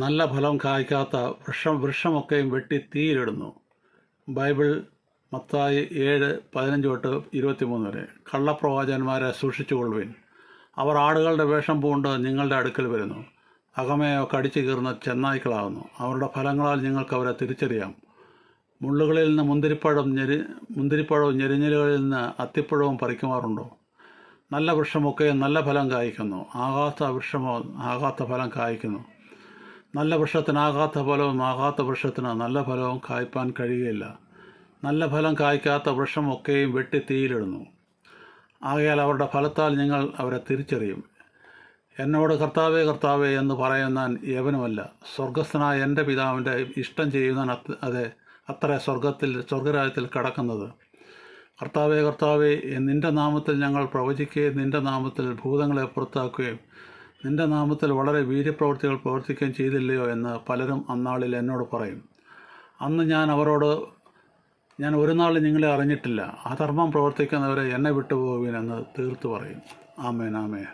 നല്ല ഫലം കായ്ക്കാത്ത വൃക്ഷമൊക്കെയും വെട്ടി തീയിലിടുന്നു. ബൈബിൾ മത്തായി 7:15-23 വരെ. കള്ളപ്രവാചകന്മാരെ സൂക്ഷിച്ചുകൊള്ളുവിൻ. അവർ ആടുകളുടെ വേഷം പൂണ്ട് നിങ്ങളുടെ അടുക്കൽ വരുന്നു, അകമയോ കടിച്ചു കീറുന്ന ചെന്നായ്ക്കളാകുന്നു. അവരുടെ ഫലങ്ങളാൽ നിങ്ങൾക്ക് അവരെ തിരിച്ചറിയാം. മുള്ളുകളിൽ നിന്ന് മുന്തിരിപ്പഴവും ഞെരിഞ്ഞിലുകളിൽ നിന്ന് അത്തിപ്പഴവും പറിക്കുമാറുണ്ടോ? നല്ല വൃക്ഷമൊക്കെ നല്ല ഫലം കായ്ക്കുന്നു, ആകാത്ത വൃക്ഷമോ ആകാത്ത ഫലം കായ്ക്കുന്നു. നല്ല വൃക്ഷത്തിന് ആകാത്ത ഫലവും ആകാത്ത വൃക്ഷത്തിന് നല്ല ഫലവും കായ്പാൻ കഴിയുകയില്ല. നല്ല ഫലം കായ്ക്കാത്ത വൃക്ഷമൊക്കെയും വെട്ടി തീയിലിടുന്നു. ആകയാൽ അവരുടെ ഫലത്താൽ നിങ്ങൾ അവരെ തിരിച്ചറിയും. എന്നോട് കർത്താവേ കർത്താവേ എന്ന് പറയുവാൻ യവനുമല്ല, സ്വർഗസ്ഥനായ എൻ്റെ പിതാവിൻ്റെ ഇഷ്ടം ചെയ്യുവാൻ അത്ര സ്വർഗരാജ്യത്തിൽ കടക്കുന്നത്. കർത്താവേ കർത്താവേ, നിൻ്റെ നാമത്തിൽ ഞങ്ങൾ പ്രവചിക്കുകയും നിൻ്റെ നാമത്തിൽ ഭൂതങ്ങളെ പുറത്താക്കുകയും നിൻ്റെ നാമത്തിൽ വളരെ വീര്യപ്രവൃത്തികൾ പ്രവർത്തിക്കുകയും ചെയ്തില്ലയോ എന്ന് പലരും അന്നാളിൽ എന്നോട് പറയും. അന്ന് ഞാൻ അവരോട്, ഞാൻ ഒരു നാളും നിങ്ങളെ അറിഞ്ഞിട്ടില്ല, അധർമ്മം പ്രവർത്തിക്കുന്നവരെ എന്നെ വിട്ടുപോകുവിൻ എന്ന് തീർത്തു പറയും. ആമേൻ, ആമേൻ.